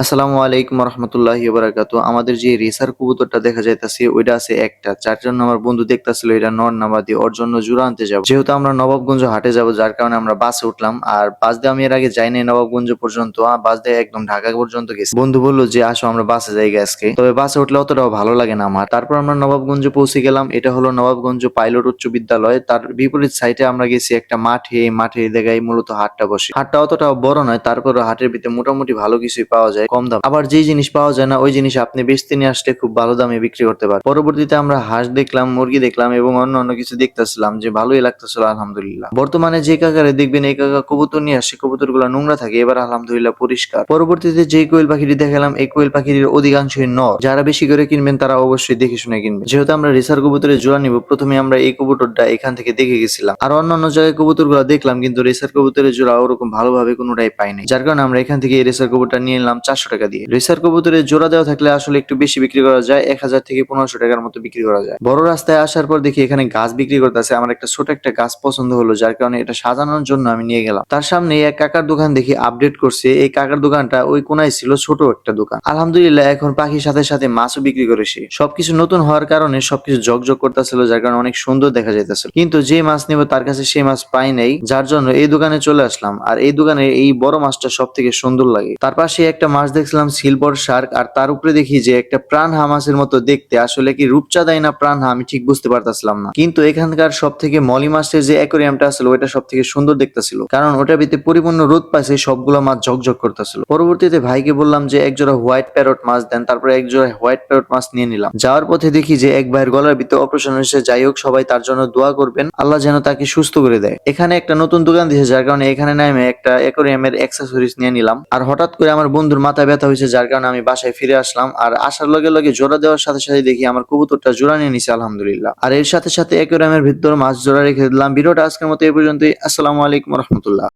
আসসালামু আলাইকুম রহমতুল্লাহি বারাকাতু। আমাদের যে রেসার কবুতরটা দেখা যাইতাছে ওইটা আছে একটা, যার জন্য আমার বন্ধু দেখতাছিল এটা নর না মাদি, ওর জন্য জোড়া আনতে যাব। যেহেতু আমরা নবাবগঞ্জ হাটে যাব, যার কারণে আমরা বাসে উঠলাম। আর বাস দিয়ে আমি এর আগে যাই নাই নবাবগঞ্জ পর্যন্ত, বাস দিয়ে একদম ঢাকা পর্যন্ত গেছি। বন্ধু বললো যে আসো আমরা বাসে যাই আজকে, তবে বাসে উঠলে অতটাও ভালো লাগে না আমার। তারপর আমরা নবাবগঞ্জে পৌঁছে গেলাম। এটা হলো নবাবগঞ্জ পাইলট উচ্চ বিদ্যালয়। তার বিপরীত সাইডে আমরা গেছি একটা মাঠে। এই মাঠে এই জায়গায় মূলত হাটটা বসে। হাটটা অতটাও বড় নয়, তারপর হাটের ভিতরে মোটামুটি ভালো কিছুই পাওয়া যায় কম দাম। আবার যেই জিনিস পাওয়া যায় না ওই জিনিস আপনি বেচতে নিয়ে আসলে খুব ভালো দামে বিক্রি করতে পারেন। পরবর্তীতে আমরা হাঁস দেখলাম, মুরগি দেখলাম এবং অন্য কিছু দেখতেছিলাম, যে ভালোই লাগতেছিল আলহামদুলিল্লাহ। বর্তমানে যে কাকারে দেখবেন এই কাকা কবুতর নিয়ে আসে, কবুতর গুলা নোংরা থাকে, এবার আলহামদুলিল্লাহ পরিষ্কার। পরবর্তীতে যে কোয়েল পাখিটি দেখালাম, এই কোয়েল পাখির অধিকাংশই নর। যারা বেশি করে কিনবেন তারা অবশ্যই দেখে শুনে কিনবেন। যেহেতু আমরা রেসার কবুতরের জোড়া নিব, প্রথমে আমরা এই কবুতরটা এখান থেকে দেখে গেছিলাম। আর অন্যান্য জায়গায় কবুতর গুলা দেখলাম, কিন্তু রেসার কবুতরের জোড়া ওরকম ভালোভাবে কোনোটাই পাই নাই। যার কারণে আমরা এখান থেকে এই রেসার কবুতরটা নিয়ে নিলাম 400 টাকা দিয়ে। রেসার কবুতরের জোড়া দেওয়া থাকলে আসলে একটু বেশি বিক্রি করা যায়, 1000 থেকে 1500 টাকার মতো বিক্রি করা যায়। বড় রাস্তায় আসার পর দেখি এখানে গাছ বিক্রি করতেছে। আমার একটা ছোট একটা গাছ পছন্দ হলো, যার কারণে এটা সাজানোর জন্য আমি নিয়ে গেলাম। তার সামনে এক কাকার দোকান দেখি আপডেট করছে। এই কাকার দোকানটা ওই কোনায় ছিল, ছোট একটা দোকান। আলহামদুলিল্লাহ এখন পাখির সাথে সাথে মাছও বিক্রি করেছে। সবকিছু নতুন হওয়ার কারণে সবকিছু জকজক করতেছিল, যার কারণে অনেক সুন্দর দেখা যাইতেছিল। কিন্তু যে মাছ নিব তার কাছে সেই মাছ পাই নাই, যার জন্য এই দোকানে চলে আসলাম। আর এই দোকানে এই বড় মাছটা সব থেকে সুন্দর লাগে। তার পাশে একটা মাছ দেখছিলাম সিলভার শার্ক, আর তার উপরে দেখি যে একটা প্রাণ হামাসের মতো দেখতে। আসলে কি রূপচাঁদাই না প্রাণ হা আমি ঠিক বুঝতে পারতাছিলাম না। কিন্তু এখানকার সব থেকে মলি মাছের যে অ্যাকোরিয়ামটা ছিল ওইটা সব থেকে সুন্দর দেখতেছিল, কারণ ওটার ভিতরে পরিপূর্ণ রোদ পাইছে, সবগুলো মাছ ঝকঝক করতেছিল। পরবর্তীতে ভাইকে বললাম যে এক জোড়া হোয়াইট প্যারট মাছ দেন, তারপরে এক জোড়া হোয়াইট প্যারট মাছ নিয়ে নিলাম। যাওয়ার পথে দেখি যে এক ভাইয়ের গলার ভিতরে অপারেশন হয়েছে। যাই হোক, সবাই তার জন্য দোয়া করবেন, আল্লাহ যেন তাকে সুস্থ করে দেয়। এখানে একটা নতুন দোকান দিয়েছে, যার কারণে এখানে নামে একটা অ্যাকোরিয়ামের অ্যাক্সেসরিজ নিয়ে নিলাম। আর হঠাৎ করে আমার বন্ধুর মাথা ব্যথা হয়েছে, যার কারণে আমি বাসায় ফিরে আসলাম। আর আসার লগে লগে জোড়া দেওয়ার সাথে সাথে দেখি আমার কবুতরটা জোড়া নিয়ে নিছে আলহামদুলিল্লাহ। আর এর সাথে সাথে অ্যাকোরিয়ামের ভিতর মাছ জোড়া রেখে দিলাম। ভিডিওটা আজকের মতো এই পর্যন্তই। আসসালামু আলাইকুম রহমতুল্লাহ।